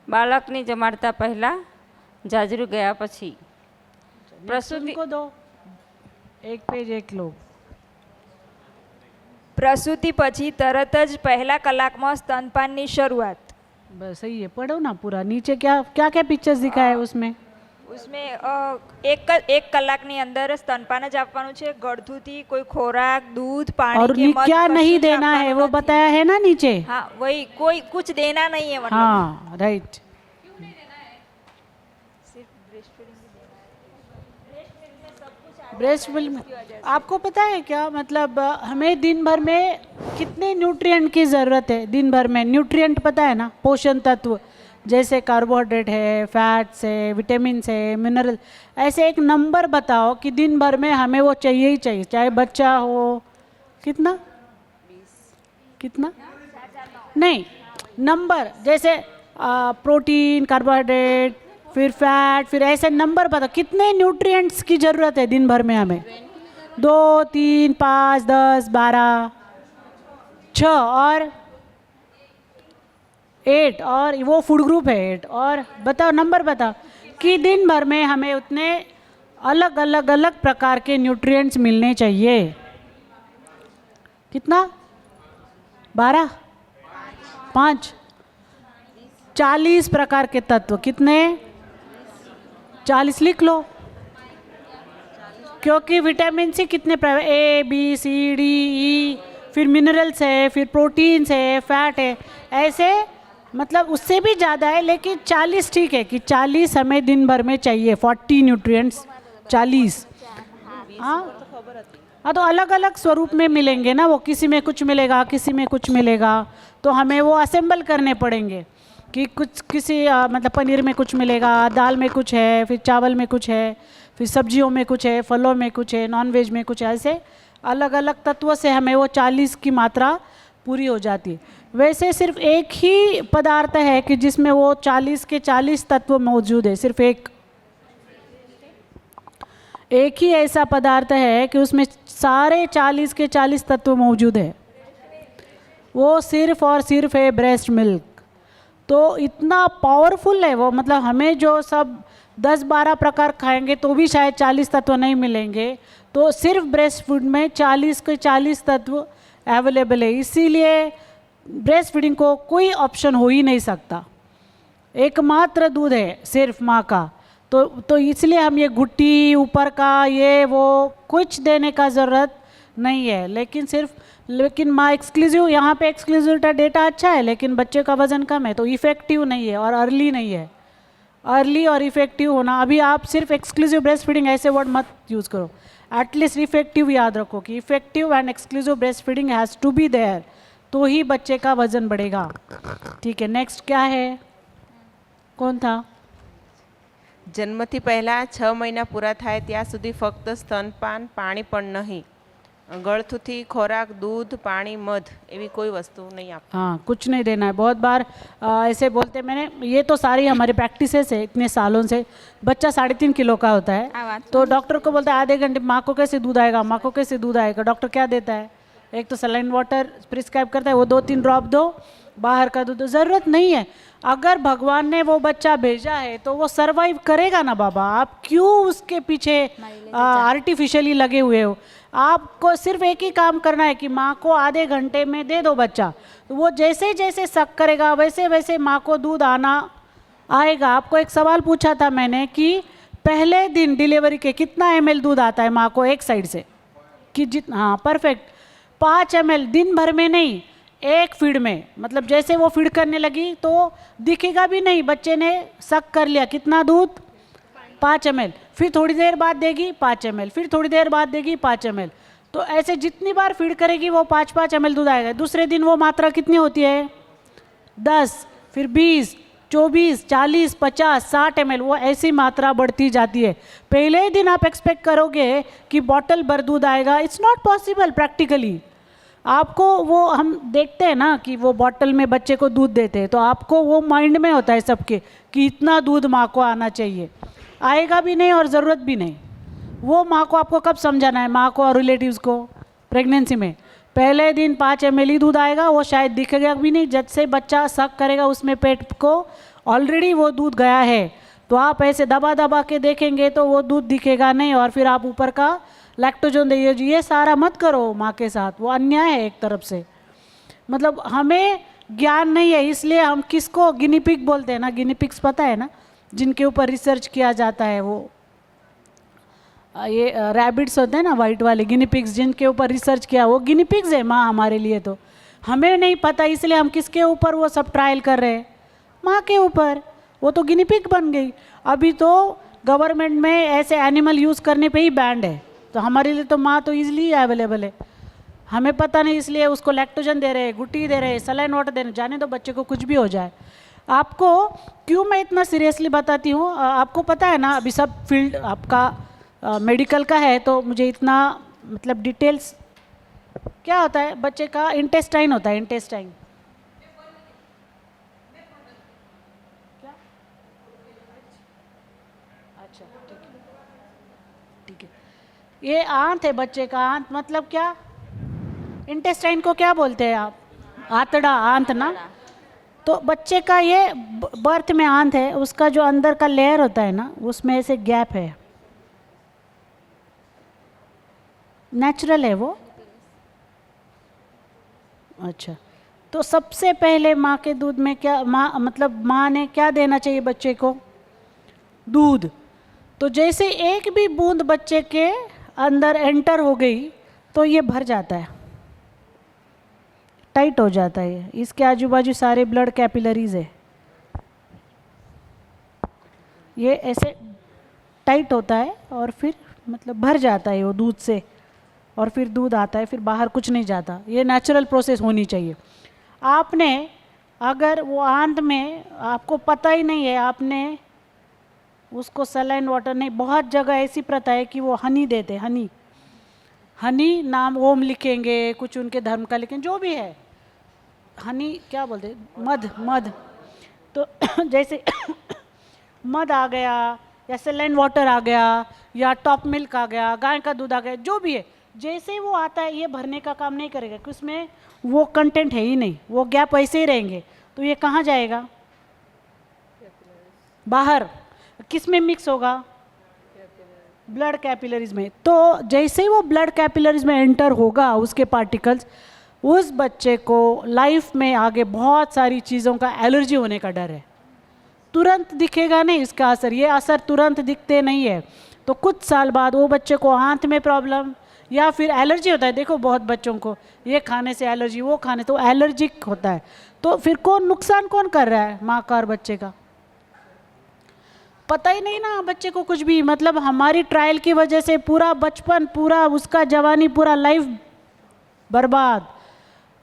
બાળકને જમાડતા પહેલા, જાજરૂ ગયા પછી, પ્રસૂતિ को दो, एक पेज एक लो। પ્રસૂતિ પછી તરત જ પહેલા કલાકમાં સ્તનપાનની શરૂઆત। बस सही है, पढ़ो ना पूरा। नीचे क्या क्या क्या पिक्चर्स दिखा है उसमें? उसमें एक કલાકની અંદર स्तनपान જ આપવાનું છે। ગળથુથી કોઈ ખોરાક, दूध, पानी और के मत क्या कશું नहीं જ देना है આપવાનું वो નથી। बताया है ना नीचे। हाँ, वही कोई कुछ देना नहीं है, मतलब हाँ राइट। ब्रेस्ट मिल्क आपको पता है क्या, मतलब हमें दिन भर में कितने न्यूट्रिएंट की ज़रूरत है? दिन भर में न्यूट्रिएंट पता है ना, पोषण तत्व, जैसे कार्बोहाइड्रेट है, फैट्स है, विटामिन्स है, मिनरल। ऐसे एक नंबर बताओ कि दिन भर में हमें वो चाहिए ही चाहिए, चाहे बच्चा हो। कितना कितना नहीं, नंबर जैसे प्रोटीन, कार्बोहाइड्रेट, फिर फैट, फिर ऐसे नंबर बताओ कितने न्यूट्रिएंट्स की ज़रूरत है दिन भर में हमें? 2, 3, 5, 10, 12, 6 और 8, और वो फूड ग्रुप है 8। और बताओ नंबर बताओ कि दिन भर में हमें उतने अलग अलग अलग प्रकार के न्यूट्रिएंट्स मिलने चाहिए। कितना? 12, 5, 40 प्रकार के तत्व। कितने? 40 लिख लो, क्योंकि विटामिन सी कितने A B C D E, फिर मिनरल्स है, फिर प्रोटीन्स है, फैट है, ऐसे मतलब उससे भी ज़्यादा है, लेकिन 40 ठीक है कि 40 हमें दिन भर में चाहिए। 40 न्यूट्रिएंट्स 40। हाँ हाँ, तो अलग अलग स्वरूप में मिलेंगे ना वो, किसी में कुछ मिलेगा, किसी में कुछ मिलेगा, तो हमें वो असेंबल करने पड़ेंगे कि कुछ किसी मतलब पनीर में कुछ मिलेगा, दाल में कुछ है, फिर चावल में कुछ है, फिर सब्जियों में कुछ है, फलों में कुछ है, नॉन वेज में कुछ है, ऐसे अलग अलग तत्वों से हमें वो 40 की मात्रा पूरी हो जाती है। वैसे सिर्फ एक ही पदार्थ है कि जिसमें वो 40 के 40 तत्व मौजूद है, सिर्फ एक ही ऐसा पदार्थ है कि उसमें सारे 40 के 40 तत्व मौजूद है, वो सिर्फ और सिर्फ है ब्रेस्ट मिल्क। तो इतना पावरफुल है वो, मतलब हमें जो सब 10-12 प्रकार खाएंगे तो भी शायद 40 तत्व नहीं मिलेंगे, तो सिर्फ ब्रेस्ट फूड में 40 के 40 तत्व अवेलेबल है। इसीलिए ब्रेस्ट फीडिंग को कोई ऑप्शन हो ही नहीं सकता, एकमात्र दूध है सिर्फ माँ का। तो इसलिए हम ये घुट्टी ऊपर का ये वो कुछ देने का ज़रूरत नहीं है। लेकिन माँ एक्सक्लूसिव, यहाँ पे एक्सक्लूसिव डेटा अच्छा है, लेकिन बच्चे का वज़न कम है तो इफ़ेक्टिव नहीं है और अर्ली नहीं है। अर्ली और इफ़ेक्टिव होना, अभी आप सिर्फ एक्सक्लूसिव ब्रेस्ट फीडिंग ऐसे वर्ड मत यूज़ करो, एटलीस्ट इफ़ेक्टिव याद रखो कि effective and exclusive breast feeding has to be there, तो ही बच्चे का वज़न बढ़ेगा। ठीक है, नेक्स्ट क्या है? कौन था? જન્મથી પહેલાં 6 મહિના પૂરા થાય ત્યાં સુધી ફક્ત સ્તનપાન, પાણી પણ નહીં, ગળથુથી ખોરાક, दूध, पानी, मध એવી કોઈ વસ્તુ નહીં આપ। हाँ, कुछ नहीं देना है। बहुत बार ऐसे बोलते, मैंने ये तो सारी हमारी प्रैक्टिसेस है इतने सालों से। बच्चा 3.5 किलो का होता है तो डॉक्टर को बोलता है आधे घंटे माँ को कैसे दूध आएगा, माँ को कैसे दूध आएगा। डॉक्टर क्या देता है? एक तो सलाइन वाटर प्रिस्क्राइब करता है, वो 2-3 ड्रॉप दो, बाहर का दूध। ज़रूरत नहीं है। अगर भगवान ने वो बच्चा भेजा है तो वो सरवाइव करेगा ना बाबा, आप क्यों उसके पीछे आर्टिफिशियली लगे हुए हो? आपको सिर्फ एक ही काम करना है कि माँ को आधे घंटे में दे दो बच्चा, तो वो जैसे जैसे सक करेगा वैसे वैसे माँ को दूध आएगा। आपको एक सवाल पूछा था मैंने कि पहले दिन डिलीवरी के कितना ml दूध आता है माँ को एक साइड से? कि हाँ परफेक्ट, 5 ml दिन भर में नहीं, एक फीड में, मतलब जैसे वो फीड करने लगी तो दिखेगा भी नहीं, बच्चे ने सक कर लिया कितना दूध 5 ml, फिर थोड़ी देर बाद देगी 5 ml, फिर थोड़ी देर बाद देगी 5 ml। तो ऐसे जितनी बार फीड करेगी वो 5-5 ml दूध आएगा। दूसरे दिन वो मात्रा कितनी होती है 10, फिर 20, 24, 40, 50, 60 ml, वो ऐसी मात्रा बढ़ती जाती है। पहले ही दिन आप एक्सपेक्ट करोगे कि बॉटल भर दूध आएगा, इट्स नॉट पॉसिबल प्रैक्टिकली। आपको वो हम देखते हैं ना कि वो बॉटल में बच्चे को दूध देते हैं, तो आपको वो माइंड में होता है सबके कि इतना दूध माँ को आना चाहिए, आएगा भी नहीं और ज़रूरत भी नहीं। वो माँ को आपको कब समझाना है, माँ को और रिलेटिव्स को? प्रेगनेंसी में पहले दिन 5 ml ही दूध आएगा, वो शायद दिखेगा भी नहीं। जब से बच्चा सक करेगा उसमें पेट को ऑलरेडी वो दूध गया है, तो आप ऐसे दबा दबा के देखेंगे तो वो दूध दिखेगा नहीं, और फिर आप ऊपर का लैक्टोजन दे, ये सारा मत करो माँ के साथ, वो अन्याय है एक तरफ से। मतलब हमें ज्ञान नहीं है, इसलिए हम किसको गिनीपिग बोलते हैं ना, गिनीपिग्स पता है ना, जिनके ऊपर रिसर्च किया जाता है, वो ये रैबिट्स होते हैं ना वाइट वाले गिनीपिग्स, जिनके ऊपर रिसर्च किया, वो गिनीपिग्स है माँ हमारे लिए। तो हमें नहीं पता, इसलिए हम किसके ऊपर वो सब ट्रायल कर रहे हैं, माँ के ऊपर। वो तो गिनीपिग बन गई। अभी तो गवर्नमेंट में ऐसे एनिमल यूज़ करने पे ही बैंड है, तो हमारे लिए तो माँ तो ईजिली अवेलेबल है, हमें पता नहीं, इसलिए उसको लैक्टोजन दे रहे हैं, गुट्टी दे रहे हैं, सलाइन वाटर दे रहे हैं, जाने दो बच्चे को कुछ भी हो जाए। आपको क्यों मैं इतना सीरियसली बताती हूँ, आपको पता है ना अभी सब फील्ड आपका मेडिकल का है, तो मुझे इतना मतलब डिटेल्स, क्या होता है बच्चे का इंटेस्टाइन होता है, इंटेस्टाइन क्या, अच्छा ठीक है, ये आंत है बच्चे का। आंत मतलब क्या, इंटेस्टाइन को क्या बोलते हैं आप, आंतड़ा, आंत ना। तो बच्चे का ये बर्थ में आंत है, उसका जो अंदर का लेयर होता है ना, उसमें ऐसे गैप है, नेचुरल है वो। अच्छा, तो सबसे पहले माँ के दूध में क्या, माँ मतलब माँ ने क्या देना चाहिए बच्चे को, दूध। तो जैसे एक भी बूंद बच्चे के अंदर एंटर हो गई तो ये भर जाता है, टाइट हो जाता है, इसके आजू बाजू सारे ब्लड कैपिलरीज है, ये ऐसे टाइट होता है और फिर मतलब भर जाता है वो दूध से, और फिर दूध आता है, फिर बाहर कुछ नहीं जाता। ये नेचुरल प्रोसेस होनी चाहिए। आपने अगर वो आंत में आपको पता ही नहीं है, आपने उसको सलाइन वाटर नहीं, बहुत जगह ऐसी प्रथा है कि वो हनी देते, हनी, हनी नाम ओम लिखेंगे, कुछ उनके धर्म का लिखेंगे, जो भी है, हनी क्या बोलते, मध, मध। तो जैसे मध आ गया या सलाइन वाटर आ गया या टॉप मिल्क आ गया, गाय का दूध आ गया, जो भी है, जैसे ही वो आता है ये भरने का काम नहीं करेगा, कि उसमें वो कंटेंट है ही नहीं, वो गैप ऐसे ही रहेंगे। तो ये कहाँ जाएगा, बाहर। किस में मिक्स होगा, ब्लड कैपिलरीज में। तो जैसे ही वो ब्लड कैपिलरीज में एंटर होगा उसके पार्टिकल्स, उस बच्चे को लाइफ में आगे बहुत सारी चीज़ों का एलर्जी होने का डर है। तुरंत दिखेगा नहीं इसका असर, ये असर तुरंत दिखते नहीं है, तो कुछ साल बाद वो बच्चे को आंत में प्रॉब्लम या फिर एलर्जी होता है। देखो बहुत बच्चों को ये खाने से एलर्जी, वो खाने, तो एलर्जिक होता है। तो फिर कौन नुकसान कौन कर रहा है, माँ का और बच्चे का? पता ही नहीं ना बच्चे को कुछ भी। मतलब हमारी ट्रायल की वजह से पूरा बचपन, पूरा उसका जवानी, पूरा लाइफ बर्बाद।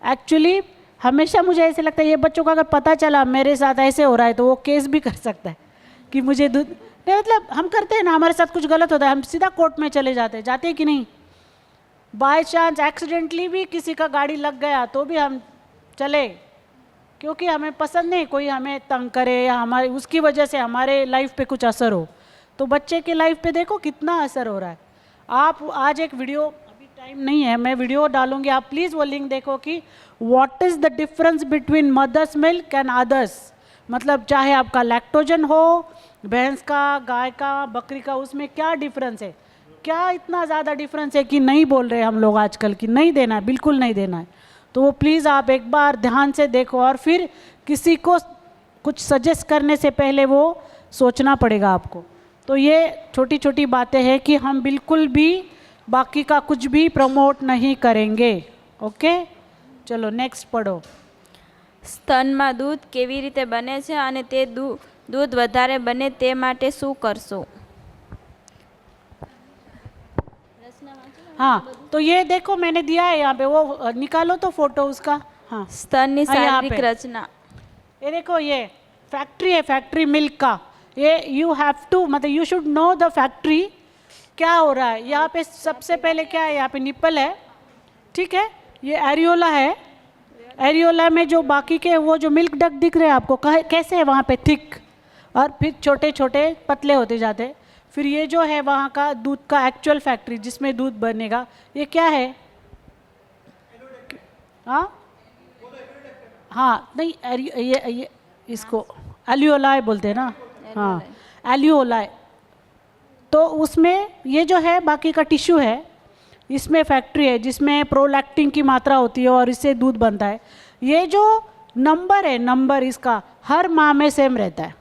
एक्चुअली हमेशा मुझे ऐसे लगता है ये बच्चों को अगर पता चला मेरे साथ ऐसे हो रहा है तो वो केस भी कर सकता है कि मुझे दूध नहीं। मतलब हम करते हैं ना, हमारे साथ कुछ गलत होता है हम सीधा कोर्ट में चले जाते हैं, जाते हैं कि नहीं? बाय चांस एक्सीडेंटली भी किसी का गाड़ी लग गया तो भी हम चले, क्योंकि हमें पसंद नहीं कोई हमें तंग करे या हमारे उसकी वजह से हमारे लाइफ पे कुछ असर हो। तो बच्चे के लाइफ पे देखो कितना असर हो रहा है। आप आज एक वीडियो, अभी टाइम नहीं है, मैं वीडियो डालूंगी, आप प्लीज़ वो लिंक देखो कि what is the difference between mother's milk and others. मतलब चाहे आपका लैक्टोजन हो, भैंस का, गाय का, बकरी का, उसमें क्या डिफरेंस है, क्या इतना ज़्यादा डिफरेंस है कि नहीं बोल रहे हम लोग आजकल कि नहीं देना है, बिल्कुल नहीं देना है। तो वो प्लीज़ आप एक बार ध्यान से देखो, और फिर किसी को कुछ सजेस्ट करने से पहले वो सोचना पड़ेगा आपको। तो ये छोटी छोटी बातें हैं कि हम बिल्कुल भी बाकी का कुछ भी प्रमोट नहीं करेंगे। ओके, ચલો નેક્સ્ટ પઢો. સ્તનમાં દૂધ કેવી રીતે બને છે અને તે દૂધ વધારે બને તે માટે શું કરશો? हाँ तो ये देखो मैंने दिया है यहाँ पे, वो निकालो तो फोटो उसका. हाँ સ્તનની हाँ, यहाँ શારીરિક पे. રચના. ये देखो ये फैक्ट्री है, फैक्ट्री मिल्क का. ये यू हैव टू मतलब you should know the factory क्या हो रहा है. यहाँ पे सबसे पहले क्या है, यहाँ पे निप्पल है, ठीक है. ये एरियोला है. एरियोला में जो बाकी के वो जो मिल्क डक दिख रहे हैं आपको, कैसे है वहाँ पे थिक और फिर छोटे छोटे पतले होते जाते हैं. फिर ये जो है वहाँ का दूध का एक्चुअल फैक्ट्री जिसमें दूध बनेगा, ये क्या है? हाँ हाँ नहीं ये इसको एलियोलाई बोलते हैं ना. हाँ एलियोलाई. तो उसमें ये जो है बाकी का टिश्यू है, इसमें फैक्ट्री है जिसमें प्रोलैक्टिन की मात्रा होती है और इससे दूध बनता है. ये जो नंबर है, नंबर इसका हर माह में सेम रहता है.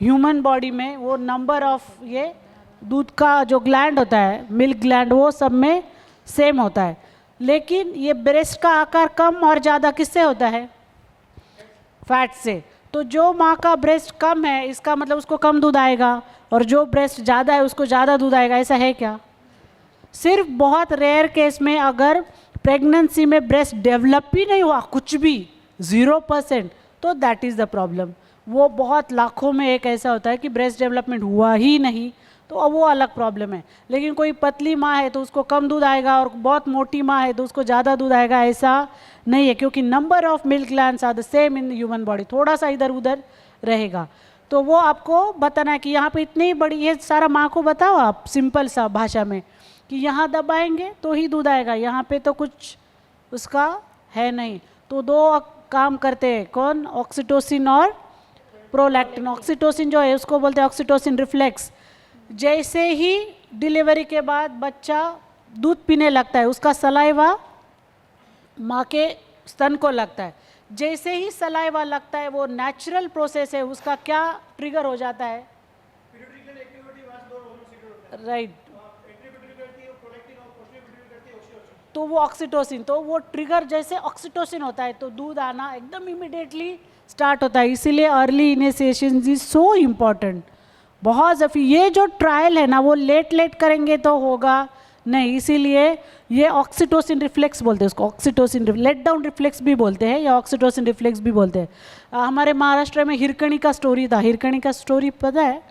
ह्यूमन बॉडी में वो नंबर ऑफ ये दूध का जो ग्लैंड होता है, मिल्क ग्लैंड, वो सब में सेम होता है. लेकिन ये ब्रेस्ट का आकार कम और ज़्यादा किससे होता है? फैट से. तो जो माँ का ब्रेस्ट कम है इसका मतलब उसको कम दूध आएगा, और जो ब्रेस्ट ज़्यादा है उसको ज़्यादा दूध आएगा. ऐसा है क्या? सिर्फ बहुत रेयर केस में अगर प्रेगनेंसी में ब्रेस्ट डेवलप ही नहीं हुआ, कुछ भी 0%, तो दैट इज़ द प्रॉब्लम. वो बहुत लाखों में एक ऐसा होता है कि ब्रेस्ट डेवलपमेंट हुआ ही नहीं, तो अब वो अलग प्रॉब्लम है. लेकिन कोई पतली माँ है तो उसको कम दूध आएगा, और बहुत मोटी माँ है तो उसको ज़्यादा दूध आएगा, ऐसा नहीं है. क्योंकि number of milk glands are the same in human body. थोड़ा सा इधर उधर रहेगा. तो वो आपको बताना है कि यहाँ पे इतनी बड़ी, ये सारा माँ को बताओ आप सिंपल सा भाषा में कि यहाँ दबाएंगे तो ही दूध आएगा, यहाँ पे तो कुछ उसका है नहीं. तो दो काम करते हैं, कौन? ऑक्सीटोसिन और प्रोलैक्टिन. ऑक्सीटोसिन जो है उसको बोलते हैं ऑक्सीटोसिन रिफ्लेक्स. जैसे ही डिलीवरी के बाद बच्चा दूध पीने लगता है, उसका सलाइवा माँ के स्तन को लगता है. जैसे ही सलाइवा लगता है, वो नेचुरल प्रोसेस है, उसका क्या ट्रिगर हो जाता है? राइट. तो वो ऑक्सीटोसिन, तो वो ट्रिगर जैसे ऑक्सीटोसिन होता है तो दूध आना एकदम इमिडिएटली स्टार्ट होता है. इसीलिए early initiation is so important. बहुत ज़रूरी. ये जो ट्रायल है ना, वो लेट करेंगे तो होगा नहीं. इसीलिए ये ऑक्सीटोसिन रिफ्लेक्स बोलते हैं उसको. ऑक्सीटोसिन लेट डाउन रिफ्लेक्स भी बोलते हैं या ऑक्सीटोसिन रिफ्लेक्स भी बोलते हैं. हमारे महाराष्ट्र में हिरकणी का स्टोरी था. हिरकणी का स्टोरी पता है?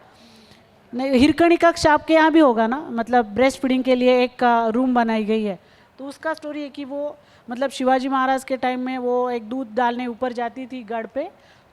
नहीं. हिरकणी का आपके यहाँ भी होगा ना, मतलब ब्रेस्ट फीडिंग के लिए एक रूम बनाई गई है. तो उसका स्टोरी है कि वो मतलब शिवाजी महाराज के टाइम में वो एक दूध डालने ऊपर जाती थी गढ़ पे,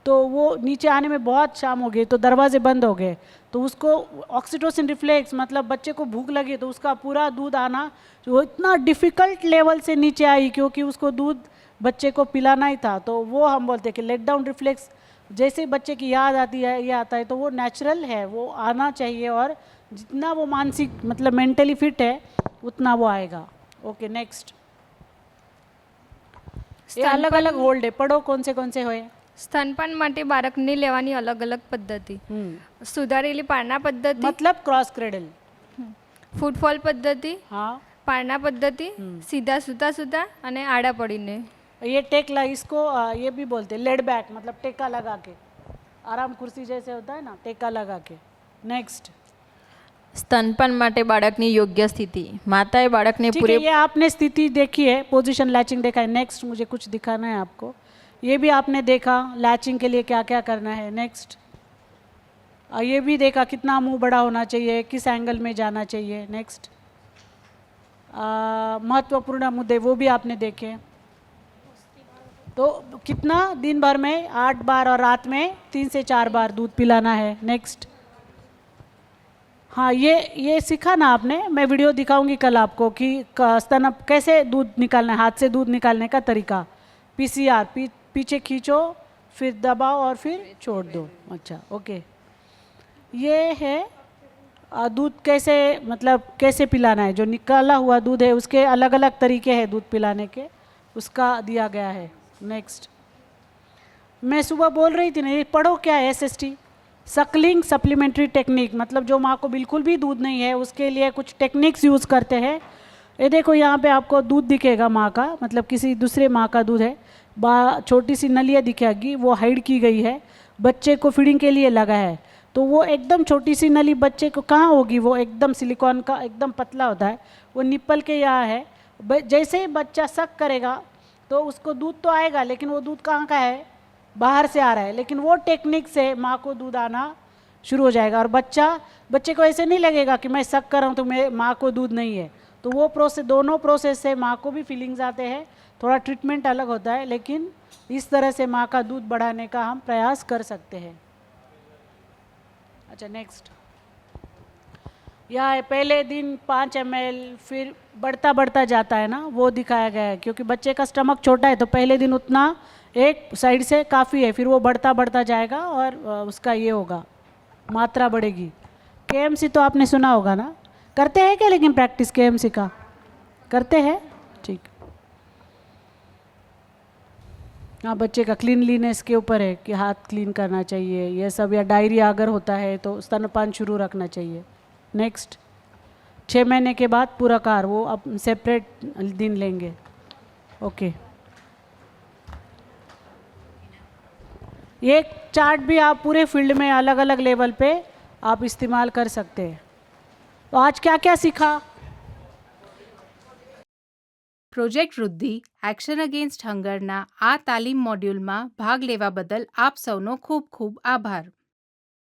तो वो नीचे आने में बहुत शाम हो गई तो दरवाजे बंद हो गए. तो उसको ऑक्सीटोसिन रिफ्लेक्स मतलब बच्चे को भूख लगी तो उसका पूरा दूध आना जो इतना डिफ़िकल्ट लेवल से नीचे आई, क्योंकि उसको दूध बच्चे को पिलाना ही था. तो वो हम बोलते हैं कि लेट डाउन रिफ्लेक्स. जैसे बच्चे की याद आती है, ये आता है, तो वो नेचुरल है, वो आना चाहिए. और जितना वो मानसिक मतलब मेंटली फिट है उतना वो आएगा. Okay next. ये अलग अलग होल्ड है, पढ़ो कौन से होए. સ્તનપાન માટે બાળકને લેવાની અલગ અલગ પદ્ધતિ. સુધારેલી પારણા પદ્ધતિ, मतलब क्रॉस क्रेडल. ફૂટફોલ પદ્ધતિ, हाँ પારણા પદ્ધતિ, સીધા સૂતા સૂતા અને આડા પડીને. ये टेकला, इसको ये भी बोलते हैं लेड बैक, मतलब टेका लगा के, आराम कुर्सी जैसे होता है ना, टेका लगा के. नेक्स्ट. स्तनपान માટે બાળકની યોગ્ય સ્થિતિ. માતાએ બાળકને ठीक है, ये आपने स्थिति देखी है, पोजीशन लैचिंग देखा है. नेक्स्ट मुझे कुछ दिखाना है आपको. ये भी आपने देखा लैचिंग के लिए क्या क्या करना है. नेक्स्ट. ये भी देखा कितना मुंह बड़ा होना चाहिए, किस एंगल में जाना चाहिए. नेक्स्ट. महत्वपूर्ण मुद्दे वो भी आपने देखे. तो कितना दिन भर में 8 बार और रात में 3 से 4 बार दूध पिलाना है. नेक्स्ट. हाँ ये सीखा ना आपने. मैं वीडियो दिखाऊंगी कल आपको कि स्तन कैसे दूध निकालना है, हाथ से दूध निकालने का तरीका. PCR पीछे खींचो, फिर दबाओ और फिर छोड़ दो. अच्छा ओके. ये है दूध कैसे मतलब कैसे पिलाना है. जो निकाला हुआ दूध है उसके अलग अलग तरीके हैं दूध पिलाने के, उसका दिया गया है. नेक्स्ट. मैं सुबह बोल रही थी ना, ये पढ़ो क्या है SST. सकलिंग सप्लीमेंट्री टेक्निक, मतलब जो माँ को बिल्कुल भी दूध नहीं है उसके लिए कुछ टेक्निक्स यूज़ करते हैं. ये देखो यहाँ पे आपको दूध दिखेगा माँ का, मतलब किसी दूसरे माँ का दूध है। छोटी सी नलिया दिखेगी, वो हाइड की गई है, बच्चे को फीडिंग के लिए लगा है। तो वो एकदम छोटी सी नली बच्चे को कहाँ होगी, वो एकदम सिलिकॉन का एकदम पतला होता है, वो निप्पल के यहाँ है। जैसे ही बच्चा सक करेगा तो उसको दूध तो आएगा, लेकिन वो दूध कहाँ का है, बाहर से आ रहा है, लेकिन वो टेक्निक से माँ को दूध आना शुरू हो जाएगा। और बच्चे को ऐसे नहीं लगेगा कि मैं सक कर रहा हूँ तो मैं माँ को दूध नहीं है। तो वो प्रोसेस, दोनों प्रोसेस से माँ को भी फीलिंग्स आते हैं, थोड़ा ट्रीटमेंट अलग होता है, लेकिन इस तरह से माँ का दूध बढ़ाने का हम प्रयास कर सकते हैं। अच्छा, नेक्स्ट यह है पहले दिन 5 ml, फिर बढ़ता बढ़ता जाता है ना, वो दिखाया गया है। क्योंकि बच्चे का स्टमक छोटा है तो पहले दिन उतना एक साइड से काफ़ी है, फिर वो बढ़ता बढ़ता जाएगा और उसका ये होगा, मात्रा बढ़ेगी। KMC तो आपने सुना होगा ना, करते हैं क्या लेकिन प्रैक्टिस KMC का करते हैं? ठीक। हाँ, बच्चे का क्लीनलीनेस के ऊपर है कि हाथ क्लीन करना चाहिए, ये सब, या डायरिया अगर होता है तो स्तनपान शुरू रखना चाहिए। नेक्स्ट, 6 महीने के बाद पूराकार, वो अब सेपरेट दिन लेंगे। ओके, ये चार्ट भी आप पूरे फील्ड में अलग अलग लेवल पे आप इस्तेमाल कर सकते हैं। तो आज क्या क्या सीखा? પ્રોજેક્ટ વૃદ્ધિ એક્શન અગેન્સ્ટ હંગરના આ તાલીમ મોડ્યુલમાં ભાગ લેવા બદલ આપ સૌનો ખૂબ ખૂબ આભાર.